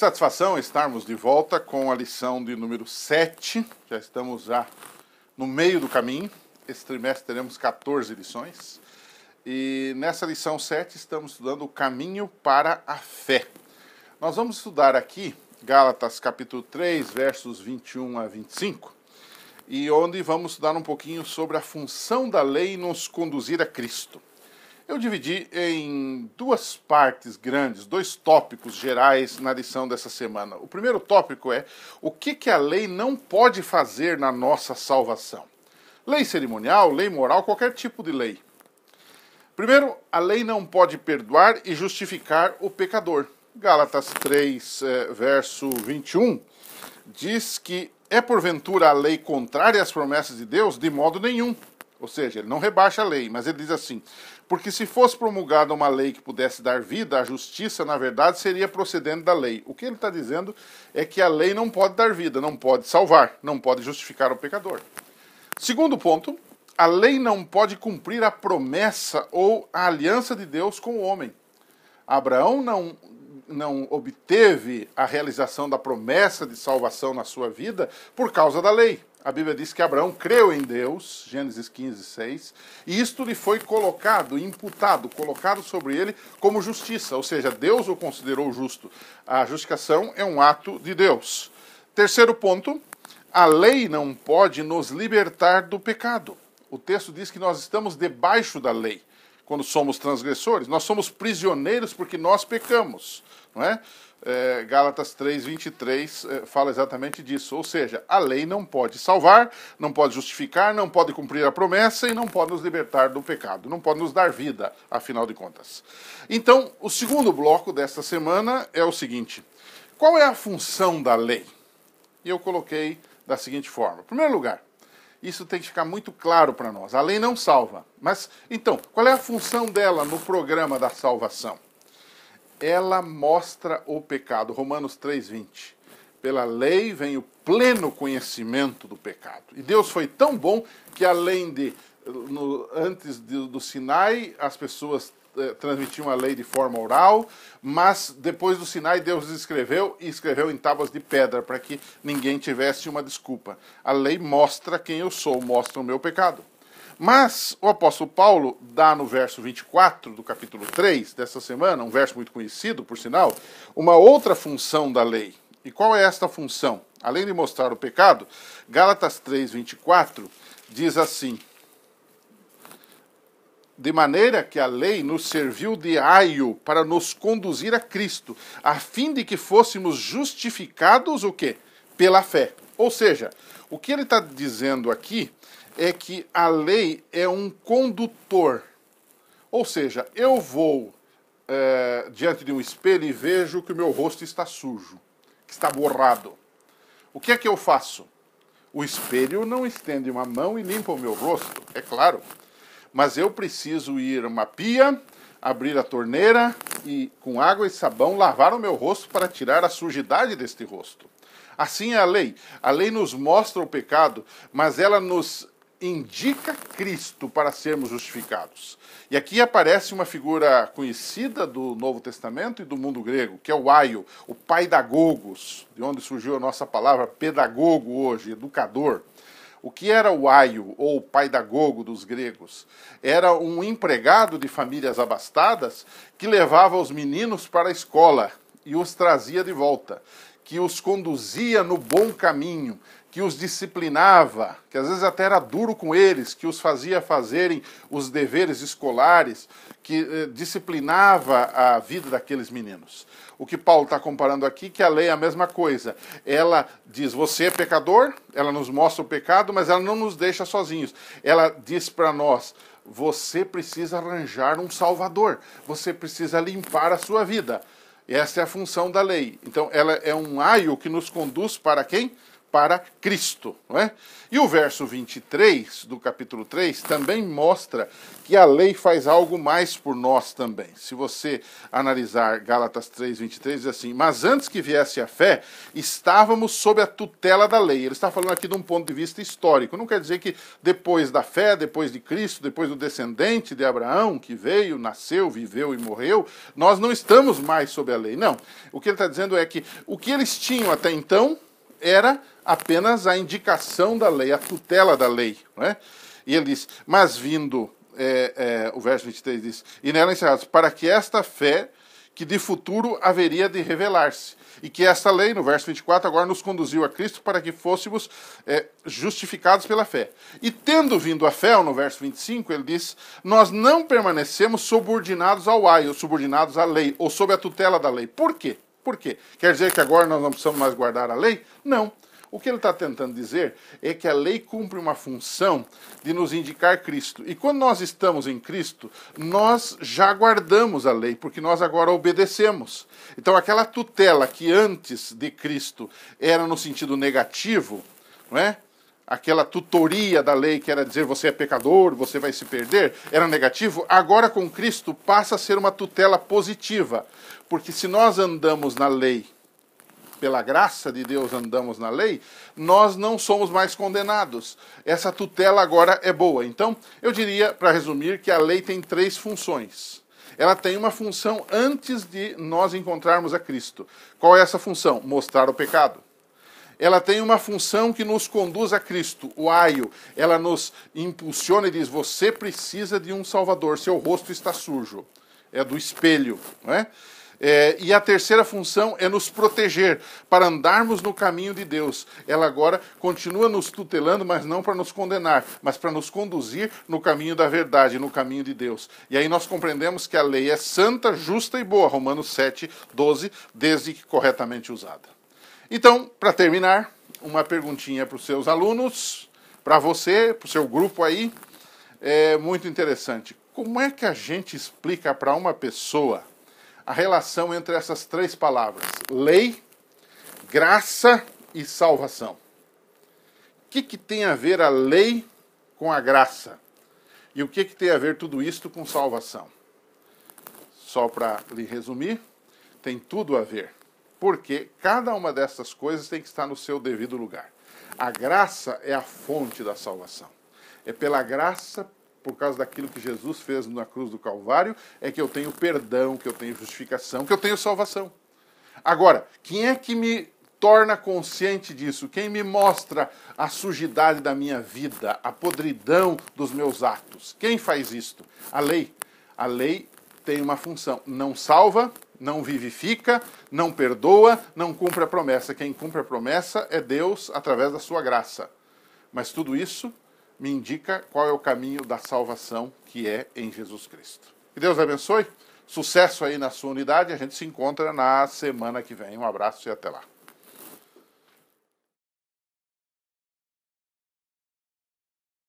satisfação estarmos de volta com a lição de número 7. Já estamos no meio do caminho. Esse trimestre teremos 14 lições. E nessa lição 7 estamos estudando o caminho para a fé. Nós vamos estudar aqui Gálatas capítulo 3, versos 21 a 25. E onde vamos estudar um pouquinho sobre a função da lei nos conduzir a Cristo. Eu dividi em duas partes grandes, dois tópicos gerais na lição dessa semana. O primeiro tópico é o que a lei não pode fazer na nossa salvação. Lei cerimonial, lei moral, qualquer tipo de lei. Primeiro, a lei não pode perdoar e justificar o pecador. Gálatas 3, verso 21, diz que é porventura a lei contrária às promessas de Deus? De modo nenhum. Ou seja, ele não rebaixa a lei, mas ele diz assim: porque se fosse promulgada uma lei que pudesse dar vida, a justiça, na verdade, seria procedente da lei. O que ele está dizendo é que a lei não pode dar vida, não pode salvar, não pode justificar o pecador. Segundo ponto, a lei não pode cumprir a promessa ou a aliança de Deus com o homem. Abraão não obteve a realização da promessa de salvação na sua vida por causa da lei. A Bíblia diz que Abraão creu em Deus, Gênesis 15, 6, e isto lhe foi colocado sobre ele como justiça, ou seja, Deus o considerou justo. A justificação é um ato de Deus. Terceiro ponto, a lei não pode nos libertar do pecado. O texto diz que nós estamos debaixo da lei quando somos transgressores. Nós somos prisioneiros porque nós pecamos, não é? Gálatas 3, 23 fala exatamente disso. Ou seja, a lei não pode salvar, não pode justificar, não pode cumprir a promessa e não pode nos libertar do pecado, não pode nos dar vida, afinal de contas. Então, o segundo bloco desta semana é o seguinte: qual é a função da lei? E eu coloquei da seguinte forma. Em primeiro lugar, isso tem que ficar muito claro para nós. A lei não salva. Mas, então, qual é a função dela no programa da salvação? Ela mostra o pecado. Romanos 3:20. Pela lei vem o pleno conhecimento do pecado. E Deus foi tão bom que além de, antes do Sinai, as pessoas transmitiam a lei de forma oral, mas depois do Sinai Deus escreveu em tábuas de pedra para que ninguém tivesse uma desculpa. A lei mostra quem eu sou, mostra o meu pecado. Mas o apóstolo Paulo dá no verso 24 do capítulo 3 dessa semana, um verso muito conhecido, por sinal, uma outra função da lei. E qual é esta função? Além de mostrar o pecado, Gálatas 3, 24 diz assim: de maneira que a lei nos serviu de aio para nos conduzir a Cristo, a fim de que fôssemos justificados o quê? Pela fé. Ou seja, o que ele está dizendo aqui é que a lei é um condutor. Ou seja, eu vou diante de um espelho e vejo que o meu rosto está sujo, que está borrado. O que é que eu faço? O espelho não estende uma mão e limpa o meu rosto, é claro. Mas eu preciso ir a uma pia, abrir a torneira e, com água e sabão, lavar o meu rosto para tirar a sujidade deste rosto. Assim é a lei. A lei nos mostra o pecado, mas ela nos indica Cristo para sermos justificados. E aqui aparece uma figura conhecida do Novo Testamento e do mundo grego, que é o aio, o paidagogos, de onde surgiu a nossa palavra pedagogo hoje, educador. O que era o aio, ou paidagogo dos gregos? Era um empregado de famílias abastadas que levava os meninos para a escola e os trazia de volta, que os conduzia no bom caminho, que os disciplinava, que às vezes até era duro com eles, que os fazia fazerem os deveres escolares, que disciplinava a vida daqueles meninos. O que Paulo está comparando aqui, que a lei é a mesma coisa. Ela diz, você é pecador, ela nos mostra o pecado, mas ela não nos deixa sozinhos. Ela diz para nós, você precisa arranjar um salvador, você precisa limpar a sua vida. Essa é a função da lei. Então, ela é um aio que nos conduz para quem? para Cristo, não é? E o verso 23 do capítulo 3 também mostra que a lei faz algo mais por nós também. Se você analisar Gálatas 3, 23, diz assim: mas antes que viesse a fé, estávamos sob a tutela da lei. Ele está falando aqui de um ponto de vista histórico. Não quer dizer que depois da fé, depois de Cristo, depois do descendente de Abraão, que veio, nasceu, viveu e morreu, nós não estamos mais sob a lei. Não. O que ele está dizendo é que o que eles tinham até então era apenas a indicação da lei, a tutela da lei. Não é? E ele diz, mas vindo, o verso 23 diz, e nela encerrados, para que esta fé, que de futuro haveria de revelar-se, e que esta lei, no verso 24, agora nos conduziu a Cristo para que fôssemos justificados pela fé. E tendo vindo a fé, no verso 25, ele diz, nós não permanecemos subordinados ao ai, ou subordinados à lei, ou sob a tutela da lei. Por quê? Por quê? Quer dizer que agora nós não precisamos mais guardar a lei? Não. O que ele está tentando dizer é que a lei cumpre uma função de nos indicar Cristo. E quando nós estamos em Cristo, nós já guardamos a lei, porque nós agora obedecemos. Então aquela tutela que antes de Cristo era no sentido negativo, não é? Aquela tutoria da lei que era dizer você é pecador, você vai se perder, era negativo, agora com Cristo passa a ser uma tutela positiva. Porque se nós andamos na lei, pela graça de Deus andamos na lei, nós não somos mais condenados. Essa tutela agora é boa. Então, eu diria, para resumir, que a lei tem 3 funções. Ela tem uma função antes de nós encontrarmos a Cristo. Qual é essa função? Mostrar o pecado. Ela tem uma função que nos conduz a Cristo, o aio. Ela nos impulsiona e diz, você precisa de um Salvador, seu rosto está sujo. É do espelho, não é? E a terceira função é nos proteger, para andarmos no caminho de Deus. Ela agora continua nos tutelando, mas não para nos condenar, mas para nos conduzir no caminho da verdade, no caminho de Deus. E aí nós compreendemos que a lei é santa, justa e boa, Romanos 7, 12, desde que corretamente usada. Então, para terminar, uma perguntinha para os seus alunos, para você, para o seu grupo aí, é muito interessante. Como é que a gente explica para uma pessoa a relação entre essas 3 palavras, lei, graça e salvação? O que tem a ver a lei com a graça? E o que tem a ver tudo isto com salvação? Só para lhe resumir, tem tudo a ver. Porque cada uma dessas coisas tem que estar no seu devido lugar. A graça é a fonte da salvação. É pela graça, por causa daquilo que Jesus fez na cruz do Calvário, é que eu tenho perdão, que eu tenho justificação, que eu tenho salvação. Agora, quem é que me torna consciente disso? Quem me mostra a sujidade da minha vida, a podridão dos meus atos? Quem faz isto? A lei. A lei tem uma função. Não salva, não vivifica, não perdoa, não cumpre a promessa. Quem cumpre a promessa é Deus através da sua graça. Mas tudo isso me indica qual é o caminho da salvação, que é em Jesus Cristo. Que Deus abençoe. Sucesso aí na sua unidade. A gente se encontra na semana que vem. Um abraço e até lá.